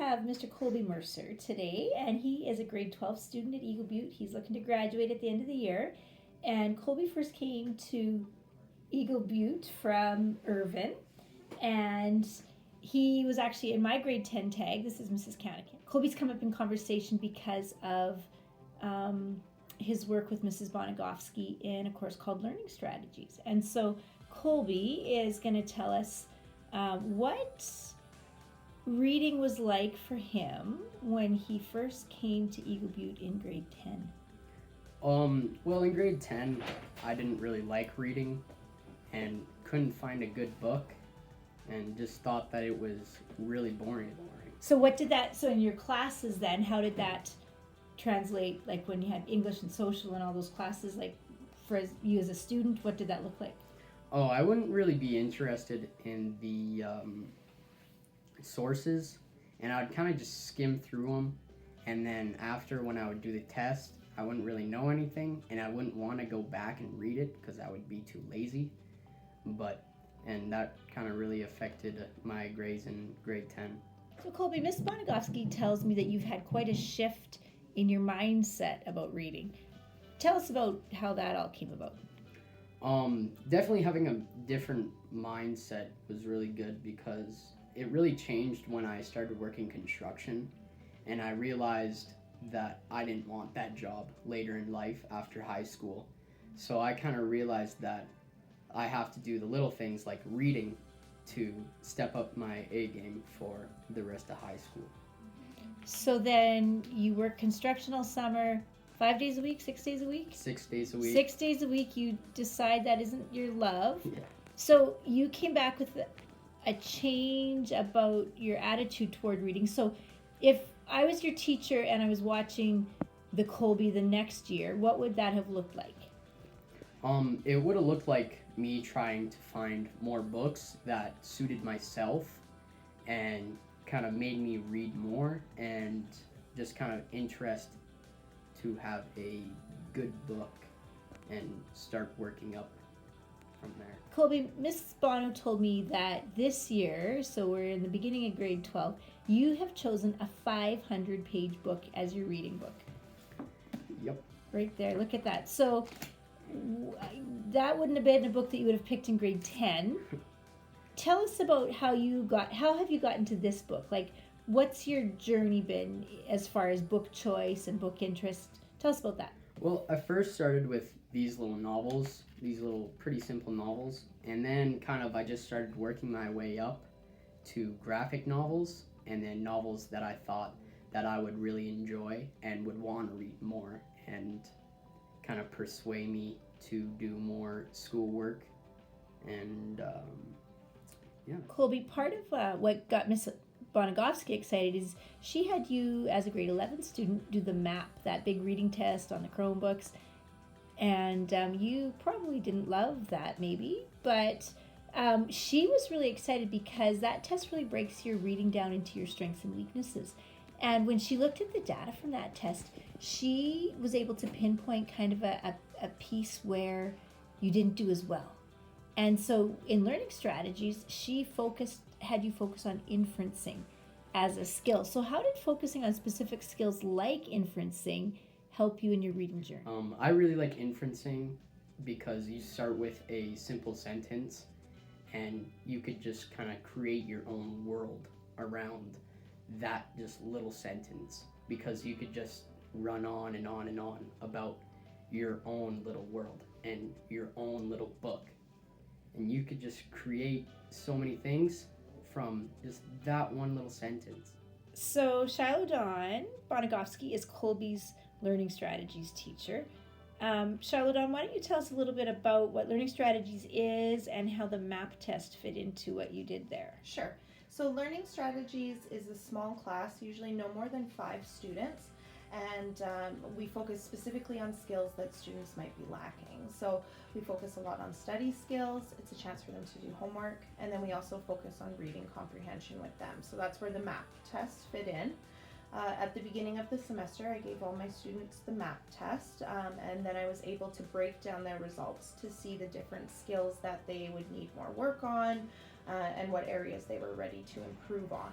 have Mr. Colby Mercer today, and he is a grade 12 student at Eagle Butte. He's looking to graduate at the end of the year. And Colby first came to Eagle Butte from Irvin, and he was actually in my grade 10 tag. This is Mrs. Canican. Colby's come up in conversation because of his work with Mrs. Bonagofsky in a course called Learning Strategies. And so Colby is going to tell us what reading was like for him when he first came to Eagle Butte in grade 10. Well, in grade 10, I didn't really like reading and couldn't find a good book and just thought that it was really boring. So so in your classes then, how did that translate, like when you had English and social and all those classes, like for you as a student, what did that look like? Oh, I wouldn't really be interested in the sources, and I would kind of just skim through them, and then after when I would do the test, I wouldn't really know anything, and I wouldn't want to go back and read it because I would be too lazy, and that kind of really affected my grades in grade 10. So Colby, Miss Bonagofsky tells me that you've had quite a shift in your mindset about reading. Tell us about how that all came about. Definitely having a different mindset was really good because it really changed when I started working construction, and I realized that I didn't want that job later in life after high school. So I kind of realized that I have to do the little things like reading to step up my A game for the rest of high school. So then you work construction all summer, 5 days a week, 6 days a week? 6 days a week. 6 days a week, you decide that isn't your love. Yeah. So you came back with a change about your attitude toward reading. So if I was your teacher and I was watching the Colby the next year, what would that have looked like? It would have looked like me trying to find more books that suited myself and kind of made me read more and just kind of interest to have a good book and start working up from there. Colby, Miss Bono told me that this year, so we're in the beginning of grade 12, you have chosen a 500-page book as your reading book. Yep. Right there, look at that. So that wouldn't have been a book that you would have picked in grade 10. Tell us about how have you gotten to this book? Like, what's your journey been as far as book choice and book interest? Tell us about that. Well, I first started with these little novels, these little pretty simple novels, and then I just started working my way up to graphic novels, and then novels that I thought that I would really enjoy and would want to read more and kind of persuade me to do more schoolwork. And yeah. Colby, part of what got Miss Bonagofsky excited is she had you as a grade 11 student do the MAP, that big reading test on the Chromebooks, and you probably didn't love that maybe, but she was really excited because that test really breaks your reading down into your strengths and weaknesses. And when she looked at the data from that test, she was able to pinpoint kind of a piece where you didn't do as well. And so in learning strategies, she had you focus on inferencing as a skill. So how did focusing on specific skills like inferencing help you in your reading journey? I really like inferencing because you start with a simple sentence and you could just kind of create your own world around that just little sentence, because you could just run on and on and on about your own little world and your own little book, and you could just create so many things from just that one little sentence. So Shiloh Dawn Bonagofsky is Colby's learning strategies teacher. Shiloh Dawn, why don't you tell us a little bit about what learning strategies is and how the MAP test fit into what you did there? Sure. So learning strategies is a small class, usually no more than 5 students, and we focus specifically on skills that students might be lacking. So we focus a lot on study skills. It's a chance for them to do homework, and then we also focus on reading comprehension with them. So that's where the MAP test fit in. At the beginning of the semester, I gave all my students the MAP test, and then I was able to break down their results to see the different skills that they would need more work on, and what areas they were ready to improve on.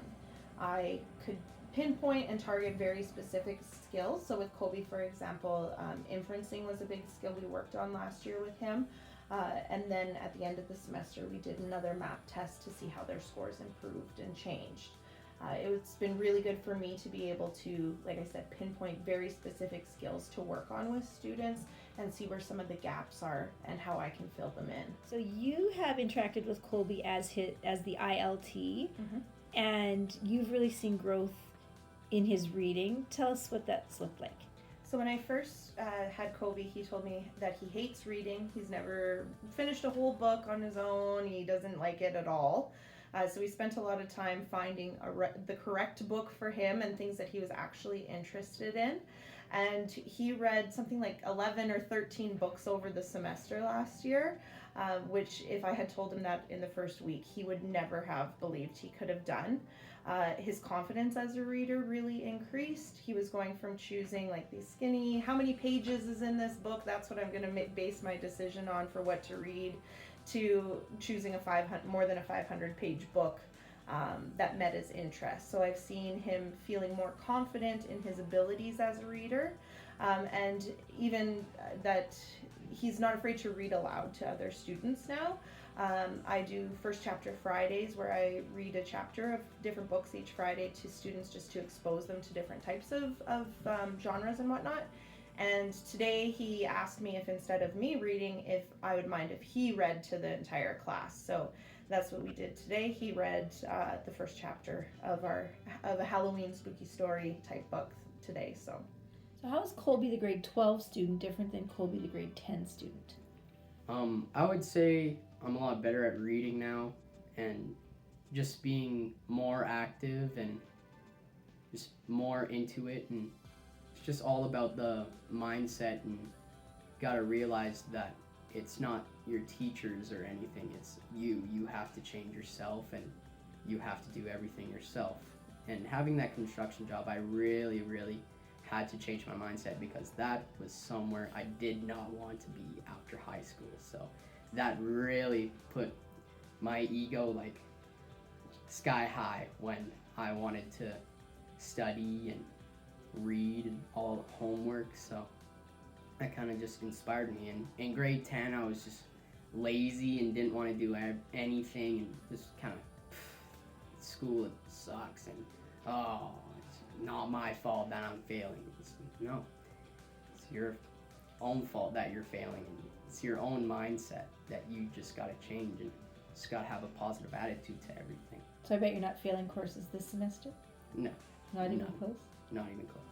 I could pinpoint and target very specific skills. So with Colby, for example, inferencing was a big skill we worked on last year with him. And then at the end of the semester, we did another map test to see how their scores improved and changed. It's been really good for me to be able to, like I said, pinpoint very specific skills to work on with students and see where some of the gaps are and how I can fill them in. So you have interacted with Colby as the ILT, and you've really seen growth in his reading. Tell us what that's looked like. So when I first had Colby, he told me that he hates reading. He's never finished a whole book on his own. He doesn't like it at all. So we spent a lot of time finding the correct book for him and things that he was actually interested in. And he read something like 11 or 13 books over the semester last year, which if I had told him that in the first week, he would never have believed he could have done. His confidence as a reader really increased. He was going from choosing like these skinny, how many pages is in this book, that's what I'm going to base my decision on for what to read, to choosing more than a 500-page book that met his interests. So I've seen him feeling more confident in his abilities as a reader, and even that he's not afraid to read aloud to other students now. I do First Chapter Fridays, where I read a chapter of different books each Friday to students just to expose them to different types of genres and whatnot. And today he asked me if instead of me reading, if I would mind if he read to the entire class. So that's what we did today. He read the first chapter of a Halloween spooky story type book today. So how is Colby the grade 12 student different than Colby the grade 10 student? I would say I'm a lot better at reading now and just being more active and just more into it, and it's just all about the mindset, and gotta realize that it's not your teachers or anything, it's you have to change yourself and you have to do everything yourself. And having that construction job, I really had to change my mindset, because that was somewhere I did not want to be after high school. So that really put my ego like sky high when I wanted to study and read and all the homework. So that kind of just inspired me. And in grade 10, I was just lazy and didn't want to do anything, and just kind of, school, it sucks, and it's not my fault that I'm failing. No, it's your own fault that you're failing, and it's your own mindset that you just got to change, and just got to have a positive attitude to everything. So I bet you're not failing courses this semester? No. Not even close? Not even close.